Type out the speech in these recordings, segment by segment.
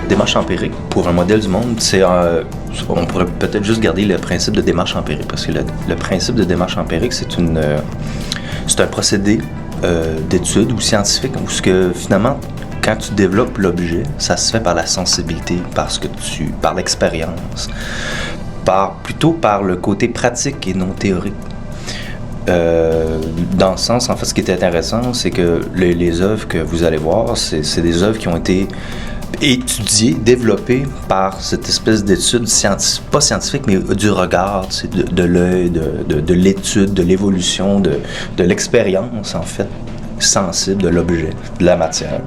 Démarche empirique, pour un modèle du monde, on pourrait peut-être juste garder le principe de démarche empirique, parce que le principe de démarche empirique, c'est un procédé d'étude ou scientifique, où finalement, quand tu développes l'objet, ça se fait par la sensibilité, par l'expérience, plutôt par le côté pratique et non théorique. Dans le sens, en fait, ce qui est intéressant, c'est que les œuvres que vous allez voir, c'est des œuvres qui ont été étudié, développé par cette espèce d'étude pas scientifique, mais du regard, de l'œil, de l'étude, de l'évolution, de l'expérience, en fait, sensible de l'objet, de la matière.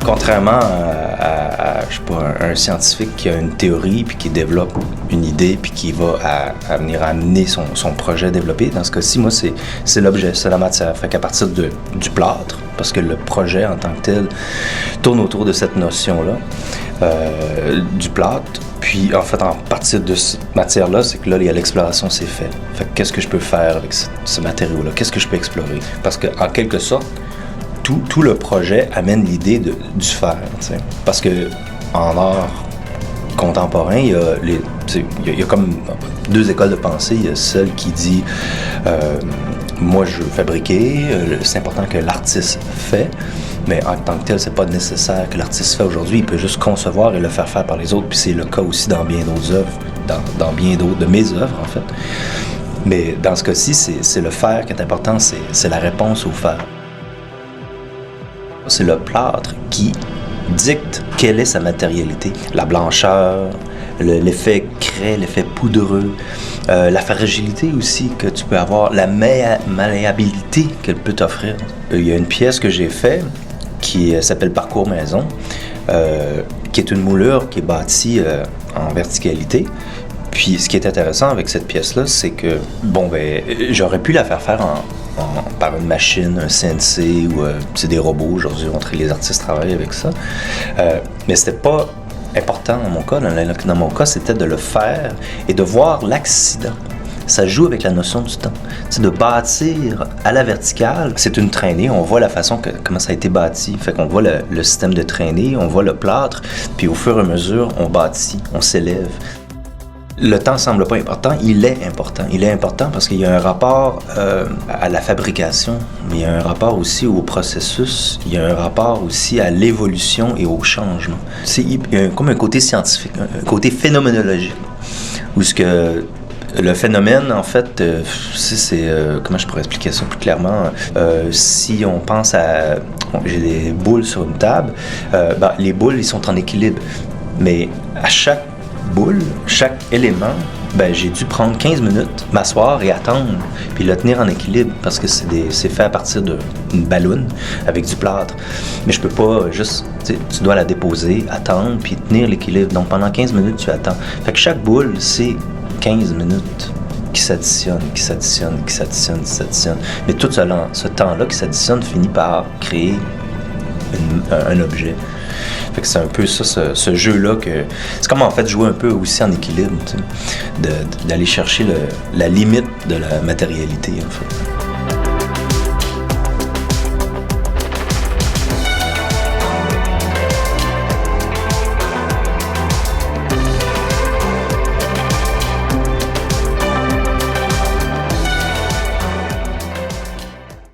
Contrairement à je sais pas, un scientifique qui a une théorie, puis qui développe une idée, puis qui va venir amener son projet développé, dans ce cas-ci, moi, c'est l'objet, c'est la matière. Fait qu'à partir du plâtre, parce que le projet en tant que tel tourne autour de cette notion-là, du plâtre, puis en fait, en partir de cette matière-là, c'est que là, l'exploration s'est faite. Fait que qu'est-ce que je peux faire avec ce matériau-là? Qu'est-ce que je peux explorer? Parce que, en quelque sorte, tout le projet amène l'idée du faire, t'sais. Parce que en art contemporain, il y a comme deux écoles de pensée. Il y a celle qui dit moi je veux fabriquer, c'est important que l'artiste fait, mais en tant que tel, c'est pas nécessaire que l'artiste fait aujourd'hui. Il peut juste concevoir et le faire par les autres. Puis c'est le cas aussi dans bien d'autres œuvres, dans bien d'autres de mes œuvres en fait. Mais dans ce cas-ci, c'est le faire qui est important, c'est la réponse au faire. C'est le plâtre qui dicte quelle est sa matérialité. La blancheur, l'effet craie, l'effet poudreux, la fragilité aussi que tu peux avoir, la malléabilité qu'elle peut t'offrir. Il y a une pièce que j'ai faite qui s'appelle Parcours Maison, qui est une moulure qui est bâtie en verticalité. Puis ce qui est intéressant avec cette pièce-là, c'est que, j'aurais pu la faire par une machine, un CNC ou c'est des robots aujourd'hui, les artistes travaillent avec ça. Mais c'était pas important dans mon cas. Dans mon cas, c'était de le faire et de voir l'accident. Ça joue avec la notion du temps. C'est de bâtir à la verticale. C'est une traînée. On voit la façon comment ça a été bâti. Fait qu'on voit le système de traînée, on voit le plâtre, puis au fur et à mesure, on bâtit, on s'élève. Le temps semble pas important, il est important. Il est important parce qu'il y a un rapport à la fabrication, mais il y a un rapport aussi au processus, il y a un rapport aussi à l'évolution et au changement. Il y a comme un côté scientifique, un côté phénoménologique, où le phénomène, en fait, comment je pourrais expliquer ça plus clairement? Si on pense à... j'ai des boules sur une table, les boules, ils sont en équilibre, mais à chaque boule, chaque élément, j'ai dû prendre 15 minutes, m'asseoir et attendre, puis le tenir en équilibre, parce que c'est fait à partir d'une balloune avec du plâtre. Mais je peux pas juste, tu dois la déposer, attendre, puis tenir l'équilibre. Donc pendant 15 minutes, tu attends. Fait que chaque boule, c'est 15 minutes qui s'additionnent. Mais tout ce temps-là qui s'additionne finit par créer un objet. Fait que c'est un peu ça, ce jeu-là que... C'est comme en fait jouer un peu aussi en équilibre, d'aller chercher la limite de la matérialité, en fait.